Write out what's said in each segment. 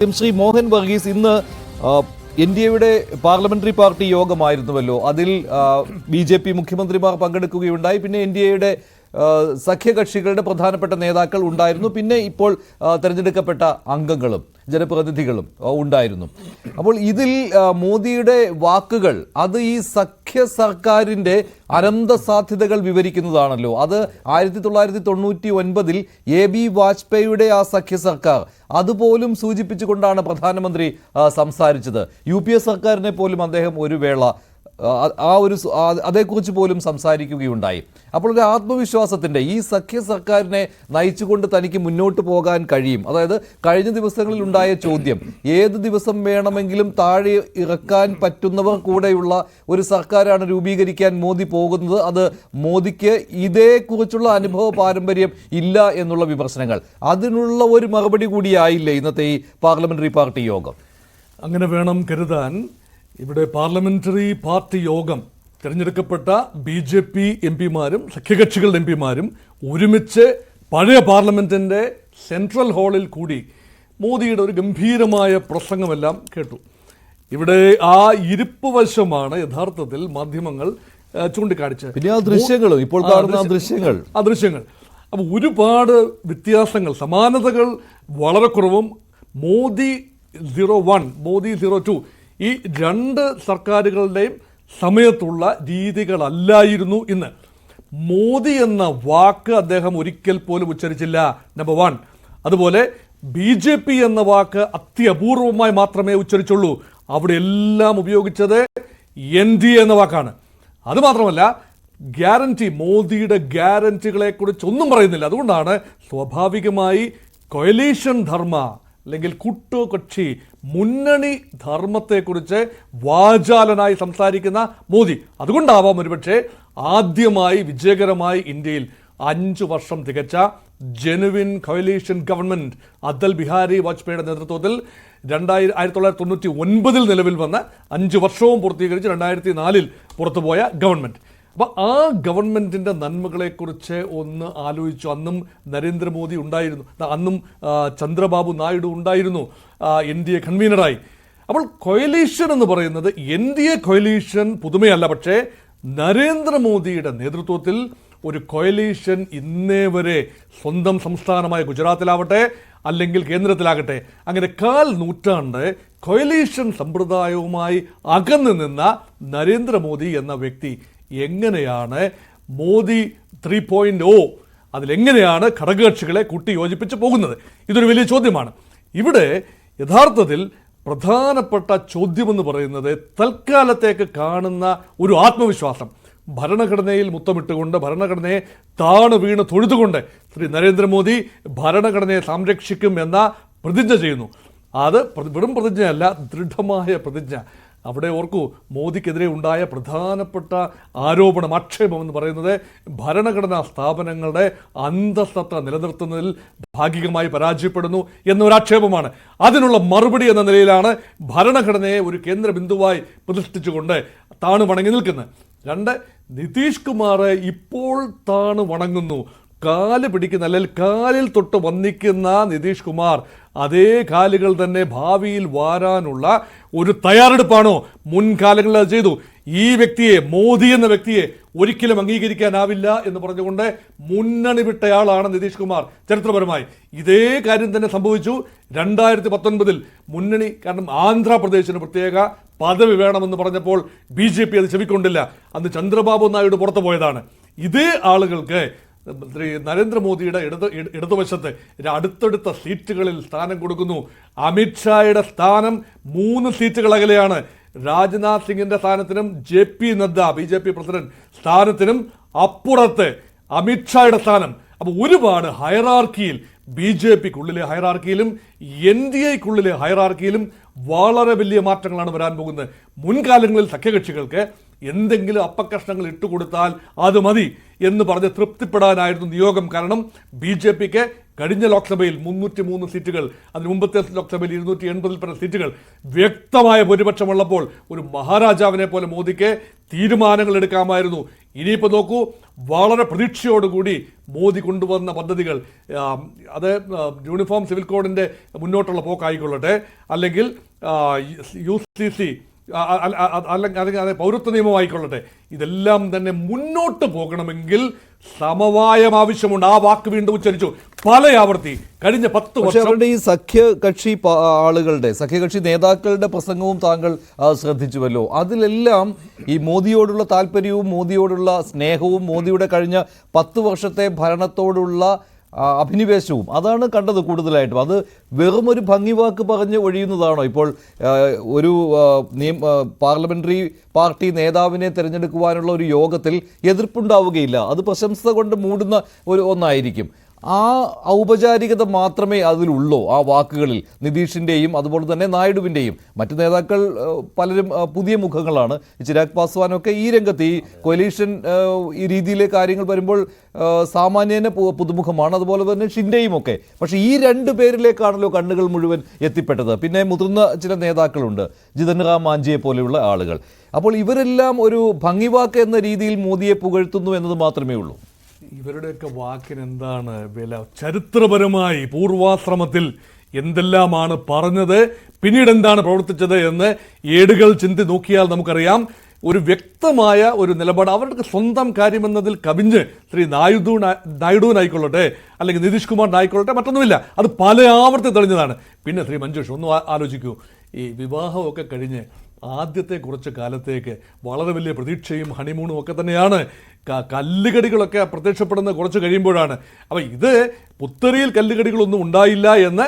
ശ്രീ മോഹൻ വർഗീസ്, ഇന്ന് ഇന്ത്യയുടെ parliamentary party യോഗമായിരുന്നുവല്ലോ. അതിൽ BJP മുഖ്യമന്ത്രിമാർ പങ്കെടുക്കുകയുണ്ടായി. പിന്നെ ഇന്ത്യയുടെ സഖ്യകക്ഷികളുടെ പ്രധാനപ്പെട്ട നേതാക്കൾ ഉണ്ടായിരുന്നു. പിന്നെ ഇപ്പോൾ തെരഞ്ഞെടുക്കപ്പെട്ട അംഗങ്ങളും ജനപ്രതിനിധികളും ഉണ്ടായിരുന്നു. അപ്പോൾ ഇതിൽ മോദിയുടെ വാക്കുകൾ അത് ഈ സഖ്യ സർക്കാരിൻ്റെ അനന്ത സാധ്യതകൾ വിവരിക്കുന്നതാണല്ലോ. അത് 1999 AB വാജ്പേയിയുടെ ആ സഖ്യ സർക്കാർ അതുപോലും സൂചിപ്പിച്ചുകൊണ്ടാണ് പ്രധാനമന്ത്രി സംസാരിച്ചത്. UPA സർക്കാരിനെ പോലും അദ്ദേഹം ഒരു വേള അതേക്കുറിച്ച് പോലും സംസാരിക്കുകയുണ്ടായി. അപ്പോൾ ഒരു ആത്മവിശ്വാസത്തിൻ്റെ ഈ സഖ്യ സർക്കാരിനെ നയിച്ചുകൊണ്ട് തനിക്ക് മുന്നോട്ട് പോകാൻ കഴിയും. അതായത് കഴിഞ്ഞ ദിവസങ്ങളിൽ ഉണ്ടായ ചോദ്യം, ഏത് ദിവസം വേണമെങ്കിലും താഴെ ഇറക്കാൻ പറ്റുന്നവർ കൂടെയുള്ള ഒരു സർക്കാരാണ് രൂപീകരിക്കാൻ മോദി പോകുന്നത്, അത് മോദിക്ക് ഇതേക്കുറിച്ചുള്ള അനുഭവ പാരമ്പര്യം ഇല്ല എന്നുള്ള വിമർശനങ്ങൾ, അതിനുള്ള ഒരു മറുപടി കൂടിയായില്ലേ ഇന്നത്തെ ഈ പാർലമെന്ററി പാർട്ടി യോഗം? അങ്ങനെ വേണം കരുതാൻ. ഇവിടെ പാർലമെന്ററി പാർട്ടി യോഗം തിരഞ്ഞെടുക്കപ്പെട്ട BJP എംപിമാരും സഖ്യകക്ഷികളുടെ എംപിമാരും ഒരുമിച്ച് പഴയ പാർലമെന്റിന്റെ സെൻട്രൽ ഹാളിൽ കൂടി മോദിയുടെ ഒരു ഗംഭീരമായ പ്രസംഗമെല്ലാം കേട്ടു. ഇവിടെ ആ ഇരിപ്പ് വശമാണ് യഥാർത്ഥത്തിൽ മാധ്യമങ്ങൾ ചൂണ്ടിക്കാണിച്ചത്. പിന്നെ ആ ദൃശ്യങ്ങളും ഇപ്പോൾ കാണുന്ന ദൃശ്യങ്ങൾ അപ്പോൾ ഒരുപാട് വ്യത്യാസങ്ങൾ, സമാനതകൾ വളരെ കുറവും. മോദി 01, മോദി 02 ഈ രണ്ട് സർക്കാരുകളുടെയും സമയത്തുള്ള രീതികളല്ലായിരുന്നു ഇന്ന്. മോദി എന്ന വാക്ക് അദ്ദേഹം ഒരിക്കൽ പോലും ഉച്ചരിച്ചില്ല, നമ്പർ 1. അതുപോലെ BJP എന്ന വാക്ക് അത്യപൂർവമായി മാത്രമേ ഉച്ചരിച്ചുള്ളൂ. അവിടെ എല്ലാം ഉപയോഗിച്ചത് NDA എന്ന വാക്കാണ്. അതുമാത്രമല്ല, ഗ്യാരണ്ടി, മോദിയുടെ ഗ്യാരണ്ടികളെ കുറിച്ചൊന്നും പറയുന്നില്ല. അതുകൊണ്ടാണ് സ്വാഭാവികമായി കൊയലീഷൻ ധർമ്മ അല്ലെങ്കിൽ കൂട്ടുകക്ഷി മുന്നണി ധർമ്മത്തെക്കുറിച്ച് വാചാലനായി സംസാരിക്കുന്ന മോദി. അതുകൊണ്ടാവാം ഒരുപക്ഷെ ആദ്യമായി വിജയകരമായി ഇന്ത്യയിൽ 5 വർഷം തികച്ച genuine coalition government Atal Bihari വാജ്പേയിയുടെ നേതൃത്വത്തിൽ 1999 നിലവിൽ വന്ന 5 വർഷവും പൂർത്തീകരിച്ച് 2004 പുറത്തുപോയ ഗവൺമെന്റ്. അപ്പോൾ ആ ഗവൺമെന്റിന്റെ നന്മകളെക്കുറിച്ച് ഒന്ന് ആലോചിച്ചു. അന്നും നരേന്ദ്രമോദി ഉണ്ടായിരുന്നു, അന്നും ചന്ദ്രബാബു നായിഡു ഉണ്ടായിരുന്നു NDA കൺവീനറായി. അപ്പോൾ കൊയലീഷൻ എന്ന് പറയുന്നത് NDA കൊയലീഷൻ പുതുമയല്ല. പക്ഷേ നരേന്ദ്രമോദിയുടെ നേതൃത്വത്തിൽ ഒരു കൊയലീഷൻ ഇന്നേ വരെ സ്വന്തം സംസ്ഥാനമായ ഗുജറാത്തിലാവട്ടെ അല്ലെങ്കിൽ കേന്ദ്രത്തിലാകട്ടെ അങ്ങനെ 1/4 നൂറ്റാണ്ട് കൊയലീഷൻ സമ്പ്രദായവുമായി അകന്നു നിന്ന നരേന്ദ്രമോദി എന്ന വ്യക്തി എങ്ങനെയാണ് മോദി 3.0 അതിലെങ്ങനെയാണ് ഘടകകക്ഷികളെ കൂട്ടി യോജിപ്പിച്ച് പോകുന്നത്? ഇതൊരു വലിയ ചോദ്യമാണ്. ഇവിടെ യഥാർത്ഥത്തിൽ പ്രധാനപ്പെട്ട ചോദ്യമെന്ന് പറയുന്നത് തൽക്കാലത്തേക്ക് കാണുന്ന ഒരു ആത്മവിശ്വാസം. ഭരണഘടനയിൽ മുത്തമിട്ടുകൊണ്ട്, ഭരണഘടനയെ താണ് വീണ് തൊഴുതുകൊണ്ട് ശ്രീ നരേന്ദ്രമോദി ഭരണഘടനയെ സംരക്ഷിക്കും എന്ന പ്രതിജ്ഞ ചെയ്യുന്നു. അത് വെറും പ്രതിജ്ഞയല്ല, ദൃഢമായ പ്രതിജ്ഞ. അവിടെ ഓർക്കൂ, മോദിക്കെതിരെ ഉണ്ടായ പ്രധാനപ്പെട്ട ആരോപണം, ആക്ഷേപം എന്ന് പറയുന്നത് ഭരണഘടനാ സ്ഥാപനങ്ങളുടെ അന്തസ്സത്ത നിലനിർത്തുന്നതിൽ ഭാഗികമായി പരാജയപ്പെടുന്നു എന്നൊരാക്ഷേപമാണ്. അതിനുള്ള മറുപടി എന്ന നിലയിലാണ് ഭരണഘടനയെ ഒരു കേന്ദ്ര ബിന്ദുവായി പ്രതിഷ്ഠിച്ചുകൊണ്ട് താണ് വണങ്ങി നിൽക്കുന്നത്. 2, നിതീഷ് കുമാർ ഇപ്പോൾ താണ് വണങ്ങുന്നു. കാല് പിടിക്കുന്ന, അല്ലെങ്കിൽ കാലിൽ തൊട്ട് വന്നിക്കുന്ന നിതീഷ് കുമാർ അതേ കാലുകൾ തന്നെ ഭാവിയിൽ വാരാനുള്ള ഒരു തയ്യാറെടുപ്പാണോ? മുൻകാലങ്ങളിൽ അത് ചെയ്തു. ഈ വ്യക്തിയെ, മോദി എന്ന വ്യക്തിയെ ഒരിക്കലും അംഗീകരിക്കാനാവില്ല എന്ന് പറഞ്ഞുകൊണ്ട് മുന്നണി വിട്ടയാളാണ് നിതീഷ് കുമാർ ചരിത്രപരമായി. ഇതേ കാര്യം തന്നെ സംഭവിച്ചു 2019 മുന്നണി. കാരണം ആന്ധ്രാപ്രദേശിന് പ്രത്യേക പദവി വേണമെന്ന് പറഞ്ഞപ്പോൾ BJP അത് ചെവിക്കൊണ്ടില്ല. അന്ന് ചന്ദ്രബാബു നായിഡു പുറത്തു പോയതാണ്. ഇതേ ആളുകൾക്ക് ശ്രീ നരേന്ദ്രമോദിയുടെ ഇടതുവശത്ത് അടുത്തടുത്ത സീറ്റുകളിൽ സ്ഥാനം കൊടുക്കുന്നു. അമിത്ഷായുടെ സ്ഥാനം 3 സീറ്റുകൾ അകലെയാണ്. രാജ്നാഥ് സിംഗിന്റെ സ്ഥാനത്തിനും JP നദ്ദ BJP പ്രസിഡന്റ് സ്ഥാനത്തിനും അപ്പുറത്ത് അമിത്ഷായുടെ സ്ഥാനം. അപ്പോൾ ഒരുപാട് ഹയറാർക്കിയിൽ, BJPക്കുള്ളിലെ ഹയറാർക്കിയിലും NDAക്കുള്ളിലെ ഹയറാർക്കിയിലും വളരെ വലിയ മാറ്റങ്ങളാണ് വരാൻ പോകുന്നത്. മുൻകാലങ്ങളിൽ സഖ്യകക്ഷികൾക്ക് എന്തെങ്കിലും അപ്പക്കഷ്ണങ്ങൾ ഇട്ടുകൊടുത്താൽ അത് മതി എന്ന് പറഞ്ഞ് തൃപ്തിപ്പെടാനായിരുന്നു നിയോഗം. കാരണം BJPക്ക് കഴിഞ്ഞ ലോക്സഭയിൽ 303 സീറ്റുകൾ, അതിന് മുമ്പത്തെ ലോക്സഭയിൽ 280 സീറ്റുകൾ, വ്യക്തമായ ഭൂരിപക്ഷമുള്ളപ്പോൾ ഒരു മഹാരാജാവിനെ പോലെ മോദിക്ക് തീരുമാനങ്ങൾ എടുക്കാമായിരുന്നു. ഇനിയിപ്പോൾ നോക്കൂ, വളരെ പ്രതീക്ഷയോടുകൂടി മോദി കൊണ്ടുവന്ന പദ്ധതികൾ, അത് യൂണിഫോം സിവിൽ കോഡിൻ്റെ മുന്നോട്ടുള്ള പോക്കായിക്കൊള്ളട്ടെ, അല്ലെങ്കിൽ UCC അല്ലെങ്കിൽ പൗരത്വ നിയമമായിക്കൊള്ളട്ടെ, ഇതെല്ലാം തന്നെ മുന്നോട്ട് പോകണമെങ്കിൽ സമവായം ആവശ്യമുണ്ട്. ആ വാക്ക് വീണ്ടും ഉച്ചരിച്ചു പല ആവർത്തി കഴിഞ്ഞ 10 വർഷം. അവരുടെ ഈ സഖ്യകക്ഷി ആളുകളുടെ, സഖ്യകക്ഷി നേതാക്കളുടെ പ്രസംഗവും താങ്കൾ ശ്രദ്ധിച്ചുവല്ലോ. അതിലെല്ലാം ഈ മോദിയോടുള്ള താല്പര്യവും മോദിയോടുള്ള സ്നേഹവും മോദിയുടെ കഴിഞ്ഞ 10 വർഷത്തെ ഭരണത്തോടുള്ള അഭിനിവേശവും അതാണ് കണ്ടത് കൂടുതലായിട്ടും. അത് വെറും ഒരു ഭംഗിവാക്ക് പറഞ്ഞ് ഒഴിയുന്നതാണോ? ഇപ്പോൾ ഒരു പാർലമെന്ററി പാർട്ടി നേതാവിനെ തിരഞ്ഞെടുക്കുവാനുള്ള ഒരു യോഗത്തിൽ എതിർപ്പുണ്ടാവുകയില്ല, അത് പ്രശംസ കൊണ്ട് മൂടുന്ന ഒന്നായിരിക്കും. ആ ഔപചാരികത മാത്രമേ അതിലുള്ളൂ ആ വാക്കുകളിൽ. നിതീഷിൻ്റെയും അതുപോലെ തന്നെ നായിഡുവിൻ്റെയും മറ്റു നേതാക്കൾ പലരും പുതിയ മുഖങ്ങളാണ്. ചിരാഗ് പാസ്വാനൊക്കെ ഈ രംഗത്ത്, ഈ കൊലീഷൻ ഈ രീതിയിലെ കാര്യങ്ങൾ വരുമ്പോൾ സാമാന്യേന പുതുമുഖമാണ്. അതുപോലെ തന്നെ ഷിൻഡെയും ഒക്കെ. പക്ഷേ ഈ 2 പേരിലേക്കാണല്ലോ കണ്ണുകൾ മുഴുവൻ എത്തിപ്പെട്ടത്. പിന്നെ മുതിർന്ന ചില നേതാക്കളുണ്ട്, ജിതൻ റാം മാഞ്ചിയെ പോലെയുള്ള ആളുകൾ. അപ്പോൾ ഇവരെല്ലാം ഒരു ഭംഗിവാക്ക് എന്ന രീതിയിൽ മോദിയെ പുകഴ്ത്തുന്നു എന്നത് മാത്രമേ ഉള്ളൂ. ഇവരുടെയൊക്കെ വാക്കിന് എന്താണ് വില? ചരിത്രപരമായി പൂർവാശ്രമത്തിൽ എന്തെല്ലാമാണ് പറഞ്ഞത്, പിന്നീട് എന്താണ് പ്രവർത്തിച്ചത് എന്ന് ഏടുകൾ ചിന്തി നോക്കിയാൽ നമുക്കറിയാം. ഒരു വ്യക്തമായ ഒരു നിലപാട്, അവരുടെ സ്വന്തം കാര്യമെന്നതിൽ കവിഞ്ഞ് ശ്രീ നായിഡുവിനായിക്കൊള്ളട്ടെ അല്ലെങ്കിൽ നിതീഷ് കുമാറിനായിക്കൊള്ളട്ടെ, മറ്റൊന്നുമില്ല. അത് പല ആവർത്തി തെളിഞ്ഞതാണ്. പിന്നെ ശ്രീ മഞ്ജുഷ് ഒന്ന് ആലോചിക്കൂ, ഈ വിവാഹമൊക്കെ കഴിഞ്ഞ് ആദ്യത്തെ കുറച്ച് കാലത്തേക്ക് വളരെ വലിയ പ്രതീക്ഷയും ഹണിമൂണും ഒക്കെ തന്നെയാണ്. കല്ലുകടികളൊക്കെ പ്രത്യക്ഷപ്പെടുന്ന കുറച്ച് കഴിയുമ്പോഴാണ്. അപ്പോൾ ഇത് പുത്തരിയിൽ കല്ലുകടികളൊന്നും ഉണ്ടായില്ല എന്ന്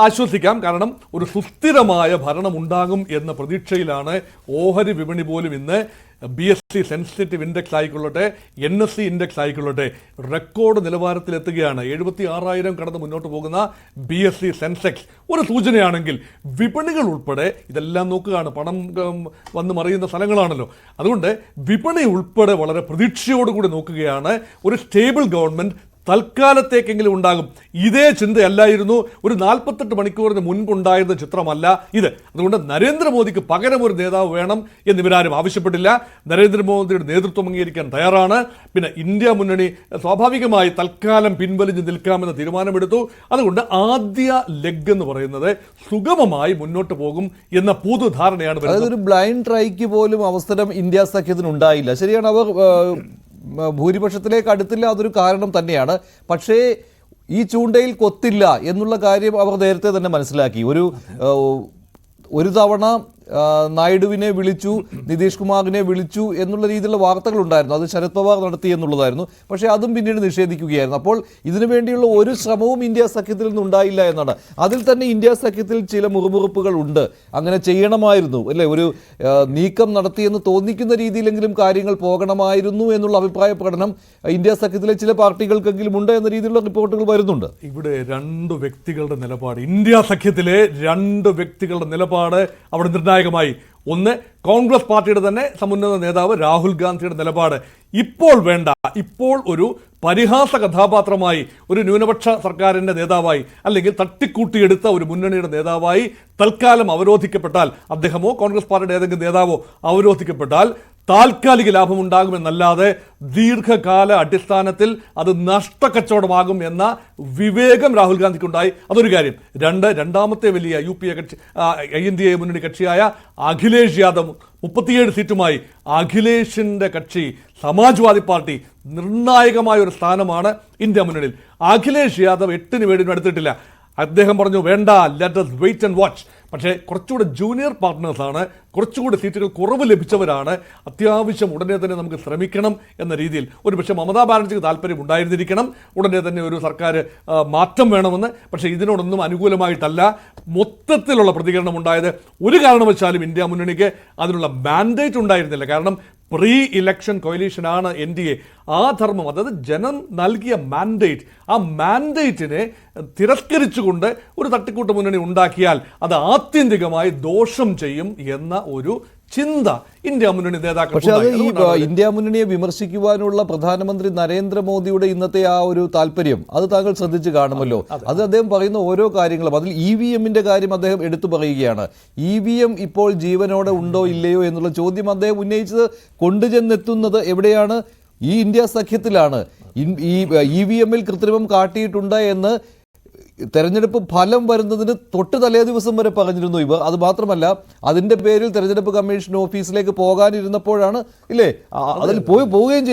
ആശ്വസിക്കാം. കാരണം ഒരു സുസ്ഥിരമായ ഭരണം ഉണ്ടാകും എന്ന പ്രതീക്ഷയിലാണ് ഓഹരി വിപണി പോലും ഇന്ന്. BSE സെൻസിറ്റീവ് ഇൻഡെക്സ് ആയിക്കൊള്ളട്ടെ, NSE ഇൻഡെക്സ് ആയിക്കൊള്ളട്ടെ, റെക്കോർഡ് നിലവാരത്തിലെത്തുകയാണ്. 76,000 കടന്ന് മുന്നോട്ട് പോകുന്ന BSE സെൻസെക്സ് ഒരു സൂചനയാണെങ്കിൽ വിപണികൾ ഉൾപ്പെടെ ഇതെല്ലാം നോക്കുകയാണ്. പണം വന്ന് മറിയുന്ന സ്ഥലങ്ങളാണല്ലോ. അതുകൊണ്ട് വിപണി ഉൾപ്പെടെ വളരെ പ്രതീക്ഷയോടുകൂടി നോക്കുകയാണ്. ഒരു സ്റ്റേബിൾ ഗവൺമെന്റ് തൽക്കാലത്തേക്കെങ്കിലും ഉണ്ടാകും. ഇതേ ചിന്തയല്ലായിരുന്നു ഒരു 48 മണിക്കൂറിന് മുൻപുണ്ടായിരുന്ന ചിത്രമല്ല ഇത്. അതുകൊണ്ട് നരേന്ദ്രമോദിക്ക് പകരം ഒരു നേതാവ് വേണം എന്നിവരാരും ആവശ്യപ്പെട്ടില്ല. നരേന്ദ്രമോദിയുടെ നേതൃത്വം അംഗീകരിക്കാൻ തയ്യാറാണ്. പിന്നെ ഇന്ത്യ മുന്നണി സ്വാഭാവികമായി തൽക്കാലം പിൻവലിഞ്ഞ് നിൽക്കാമെന്ന തീരുമാനമെടുത്തു. അതുകൊണ്ട് ആദ്യ ലെഗ് എന്ന് പറയുന്നത് സുഗമമായി മുന്നോട്ട് പോകും എന്ന പൊതുധാരണയാണ് വരുന്നത്. അതായത് ഒരു ബ്ലൈൻഡ് ട്രൈക്ക് പോലും അവസരം ഇന്ത്യ സഖ്യത്തിന് ഉണ്ടായില്ല. ശരിയാണ്, അവർ ഭൂരിപക്ഷത്തിലേക്ക് അടുത്തില്ല, അതൊരു കാരണം തന്നെയാണ്. പക്ഷേ ഈ ചൂണ്ടയിൽ കൊത്തില്ല എന്നുള്ള കാര്യം അവർ നേരത്തെ തന്നെ മനസ്സിലാക്കി. ഒരു തവണ നായിഡുവിനെ വിളിച്ചു, നിതീഷ് കുമാറിനെ വിളിച്ചു എന്നുള്ള രീതിയിലുള്ള വാർത്തകൾ ഉണ്ടായിരുന്നു. അത് ശരത് പവാർ നടത്തി എന്നുള്ളതായിരുന്നു. പക്ഷേ അതും പിന്നീട് നിഷേധിക്കുകയായിരുന്നു. അപ്പോൾ ഇതിനു വേണ്ടിയുള്ള ഒരു ശ്രമവും ഇന്ത്യ സഖ്യത്തിൽ നിന്നുണ്ടായില്ല എന്നാണ്. അതിൽ തന്നെ ഇന്ത്യ സഖ്യത്തിൽ ചില മുറുമുറുപ്പുകൾ ഉണ്ട്. അങ്ങനെ ചെയ്യണമായിരുന്നു അല്ലേ, ഒരു നീക്കം നടത്തിയെന്ന് തോന്നിക്കുന്ന രീതിയിലെങ്കിലും കാര്യങ്ങൾ പോകണമായിരുന്നു എന്നുള്ള അഭിപ്രായ പ്രകടനം ഇന്ത്യ സഖ്യത്തിലെ ചില പാർട്ടികൾക്കെങ്കിലും ഉണ്ട് എന്ന രീതിയിലുള്ള റിപ്പോർട്ടുകൾ വരുന്നുണ്ട്. ഇവിടെ 2 വ്യക്തികളുടെ നിലപാട്, ഇന്ത്യ സഖ്യത്തിലെ 2 വ്യക്തികളുടെ നിലപാട് അവിടെ നിർണായകമായി. ഒന്ന്, കോൺഗ്രസ് പാർട്ടിയുടെ തന്നെ സമുന്നത നേതാവ് രാഹുൽ ഗാന്ധിയുടെ നിലപാട്. ഇപ്പോൾ വേണ്ട, ഇപ്പോൾ ഒരു പരിഹാസ കഥാപാത്രമായി, ഒരു ന്യൂനപക്ഷ സർക്കാരിന്റെ നേതാവായി അല്ലെങ്കിൽ തട്ടിക്കൂട്ടിയെടുത്ത ഒരു മുന്നണിയുടെ നേതാവായി തൽക്കാലം അവരോധിക്കപ്പെട്ടാൽ, അദ്ദേഹമോ കോൺഗ്രസ് പാർട്ടിയുടെ ഏതെങ്കിലും നേതാവോ അവരോധിക്കപ്പെട്ടാൽ താൽക്കാലിക ലാഭമുണ്ടാകുമെന്നല്ലാതെ ദീർഘകാല അടിസ്ഥാനത്തിൽ അത് നഷ്ടക്കച്ചവടമാകും എന്ന വിവേകം രാഹുൽ ഗാന്ധിക്കുണ്ടായി. അതൊരു കാര്യം. രണ്ടാമത്തെ വലിയ UPA കക്ഷി, INDA മുന്നണി കക്ഷിയായ അഖിലേഷ് യാദവ് 37 സീറ്റുമായി, അഖിലേഷിന്റെ കക്ഷി സമാജ്വാദി പാർട്ടി നിർണായകമായ ഒരു സ്ഥാനമാണ് ഇന്ത്യ മുന്നണിയിൽ. അഖിലേഷ് യാദവ് 8-ന് 7-നും എടുത്തിട്ടില്ല. അദ്ദേഹം പറഞ്ഞു വേണ്ട, let us wait and watch. പക്ഷേ കുറച്ചുകൂടെ ജൂനിയർ പാർട്ട്നേഴ്സാണ്, കുറച്ചുകൂടി സീറ്റുകൾ കുറവ് ലഭിച്ചവരാണ്. അത്യാവശ്യം ഉടനെ തന്നെ നമുക്ക് ശ്രമിക്കണം എന്ന രീതിയിൽ ഒരു പക്ഷേ മമതാ ബാനർജിക്ക് താല്പര്യം ഉണ്ടായിരുന്നിരിക്കണം, ഉടനെ തന്നെ ഒരു സർക്കാർ മാറ്റം വേണമെന്ന്. പക്ഷേ ഇതിനോടൊന്നും അനുകൂലമായിട്ടല്ല മൊത്തത്തിലുള്ള പ്രതികരണം ഉണ്ടായത്. ഒരു കാരണവശാലും ഇന്ത്യ മുന്നണിക്ക് അതിനുള്ള മാൻഡേറ്റ് ഉണ്ടായിരുന്നില്ല. കാരണം പ്രീ ഇലക്ഷൻ കോയിലീഷനാണ് NDA. ആ ധർമ്മം, അതായത് ജനം നൽകിയ മാൻഡേറ്റ്, ആ മാൻഡേറ്റിനെ തിരസ്കരിച്ചുകൊണ്ട് ഒരു തട്ടിക്കൂട്ട് മുന്നണി ഉണ്ടാക്കിയാൽ അത് ആത്യന്തികമായി ദോഷം ചെയ്യും എന്ന ഒരു ചിന്ത ഇന്ത്യ മുന്നണി നേതാക്കൾ. പക്ഷെ അത് ഈ ഇന്ത്യ മുന്നണിയെ വിമർശിക്കുവാനുള്ള പ്രധാനമന്ത്രി നരേന്ദ്രമോദിയുടെ ഇന്നത്തെ ആ ഒരു താല്പര്യം അത് താങ്കൾ ശ്രദ്ധിച്ചു കാണുമല്ലോ. അത് അദ്ദേഹം പറയുന്ന ഓരോ കാര്യങ്ങളും, അതിൽ EVM-ന്റെ കാര്യം അദ്ദേഹം എടുത്തു പറയുകയാണ്. EVM ഇപ്പോൾ ജീവനോടെ ഉണ്ടോ ഇല്ലയോ എന്നുള്ള ചോദ്യം അദ്ദേഹം ഉന്നയിച്ചത് കൊണ്ടുചെന്നെത്തുന്നത് എവിടെയാണ്? ഈ ഇന്ത്യ സഖ്യത്തിലാണ്. ഈ EVM-ൽ കൃത്രിമം കാട്ടിയിട്ടുണ്ട് എന്ന് തെരഞ്ഞെടുപ്പ് ഫലം വരുന്നതിന് തൊട്ട് തലേ ദിവസം വരെ പറഞ്ഞിരുന്നു ഇവർ. അത് മാത്രമല്ല, അതിന്റെ പേരിൽ തെരഞ്ഞെടുപ്പ് കമ്മീഷൻ ഓഫീസിലേക്ക് പോകാനിരുന്നപ്പോഴാണ് ഇല്ലേ അതിൽ പോവുകയും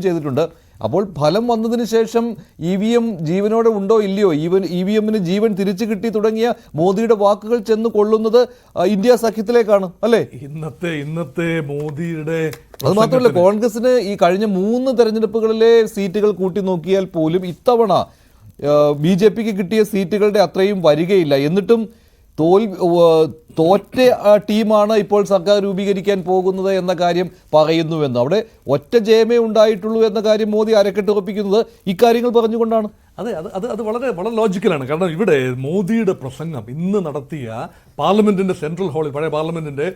ചെയ്തിട്ടുണ്ട്. അപ്പോൾ ഫലം വന്നതിന് ശേഷം EVM ജീവനോടെ ഉണ്ടോ ഇല്ലയോ, EVM-ന് ജീവൻ തിരിച്ചു കിട്ടി തുടങ്ങിയ മോദിയുടെ വാക്കുകൾ ചെന്ന് കൊള്ളുന്നത് ഇന്ത്യ സഖ്യത്തിലേക്കാണ് അല്ലേ? ഇന്നത്തെ മോദിയുടെ അത് മാത്രമല്ല, കോൺഗ്രസിന് ഈ കഴിഞ്ഞ 3 തെരഞ്ഞെടുപ്പുകളിലെ സീറ്റുകൾ കൂട്ടി നോക്കിയാൽ പോലും ഇത്തവണ BJP-ക്ക് കിട്ടിയ സീറ്റുകളുടെ അത്രയും വരികയില്ല. എന്നിട്ടും തോറ്റ ടീമാണ് ഇപ്പോൾ സർക്കാർ രൂപീകരിക്കാൻ പോകുന്നത് എന്ന കാര്യം പറയുന്നുവെന്ന്. അവിടെ ഒറ്റ ജയമേ ഉണ്ടായിട്ടുള്ളൂ എന്ന കാര്യം മോദി അരക്കെട്ടുറപ്പിക്കുന്നത് ഇക്കാര്യങ്ങൾ പറഞ്ഞുകൊണ്ടാണ്. അതെ, അത് വളരെ വളരെ ലോജിക്കലാണ്. കാരണം ഇവിടെ മോദിയുടെ പ്രസംഗം ഇന്ന് നടത്തിയ പാർലമെന്റിന്റെ സെൻട്രൽ ഹാളിൽ, പഴയ പാർലമെന്റിന്റെ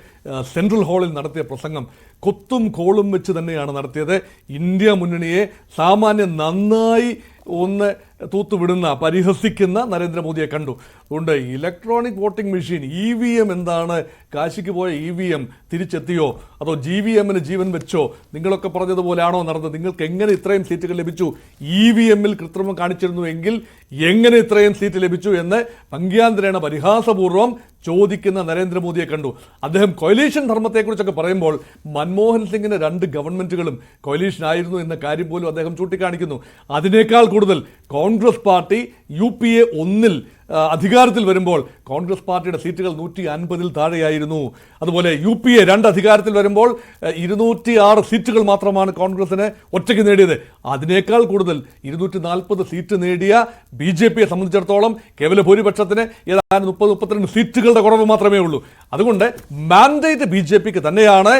സെൻട്രൽ ഹാളിൽ നടത്തിയ പ്രസംഗം കൊത്തും കോളും വെച്ച് തന്നെയാണ് നടത്തിയത്. ഇന്ത്യ മുന്നണിയെ സാമാന്യം നന്നായി ഒന്ന് തൂത്തുവിടുന്ന, പരിഹസിക്കുന്ന നരേന്ദ്രമോദിയെ കണ്ടു. അതുകൊണ്ട് ഇലക്ട്രോണിക് വോട്ടിംഗ് മെഷീൻ EVM എന്താണ്, കാശിക്ക് പോയ EVM തിരിച്ചെത്തിയോ, അതോ GVM-ന് ജീവൻ വെച്ചോ, നിങ്ങളൊക്കെ പറഞ്ഞതുപോലെയാണോ നടന്നത്? നിങ്ങൾക്ക് എങ്ങനെ ഇത്രയും സീറ്റുകൾ ലഭിച്ചു? EVM-ൽ കൃത്രിമം കാണിച്ചിരുന്നു എങ്കിൽ എങ്ങനെ ഇത്രയും സീറ്റ് ലഭിച്ചു എന്ന് ഭംഗ്യാന്തരേണ പരിഹാസപൂർവ്വം ചോദിക്കുന്ന നരേന്ദ്രമോദിയെ കണ്ടു. അദ്ദേഹം കൊയലീഷൻ ധർമ്മത്തെക്കുറിച്ചൊക്കെ പറയുമ്പോൾ മൻമോഹൻ സിംഗിന്റെ 2 ഗവൺമെന്റുകളും കൊയലീഷൻ ആയിരുന്നു എന്ന കാര്യം പോലും അദ്ദേഹം ചൂണ്ടിക്കാണിക്കുന്നു. അതിനേക്കാൾ കൂടുതൽ കോൺഗ്രസ് പാർട്ടി UPA 1-ൽ അധികാരത്തിൽ വരുമ്പോൾ കോൺഗ്രസ് പാർട്ടിയുടെ സീറ്റുകൾ 150-ൽ താഴെയായിരുന്നു. അതുപോലെ UPA 2 അധികാരത്തിൽ വരുമ്പോൾ 206 സീറ്റുകൾ മാത്രമാണ് കോൺഗ്രസിന് ഒറ്റയ്ക്ക് നേടിയത്. അതിനേക്കാൾ കൂടുതൽ 240 സീറ്റ് നേടിയ BJP-യെ സംബന്ധിച്ചിടത്തോളം കേവല ഭൂരിപക്ഷത്തിന് ഏതാണ്ട് 30-32 സീറ്റുകളുടെ കുറവ് മാത്രമേ ഉള്ളൂ. അതുകൊണ്ട് മാൻഡേറ്റ് BJP-ക്ക് തന്നെയാണ്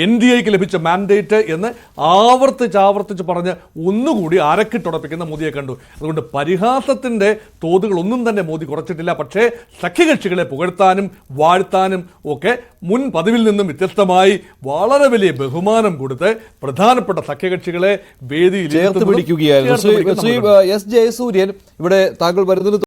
NDA-ക്ക് ലഭിച്ച മാൻഡേറ്റ് എന്ന് ആവർത്തിച്ച് പറഞ്ഞ് ഒന്നുകൂടി അരക്കിട്ടുറപ്പിക്കുന്ന മോദിയെ കണ്ടു. അതുകൊണ്ട് പരിഹാസത്തിന്റെ തോതുകളൊന്നും തന്നെ മോദി കുറച്ചിട്ടില്ല. പക്ഷേ സഖ്യകക്ഷികളെ പുകഴ്ത്താനും വാഴ്ത്താനും ഒക്കെ മുൻ പതിവിൽ നിന്നും വ്യത്യസ്തമായി വളരെ വലിയ ബഹുമാനം കൊടുത്ത് പ്രധാനപ്പെട്ട സഖ്യകക്ഷികളെ വേദിയിൽ ചേർത്ത് പിടിക്കുകയായിരുന്നു. ശ്രീ S. ജയസൂര്യൻ, ഇവിടെ താങ്കൾ വരുന്നത്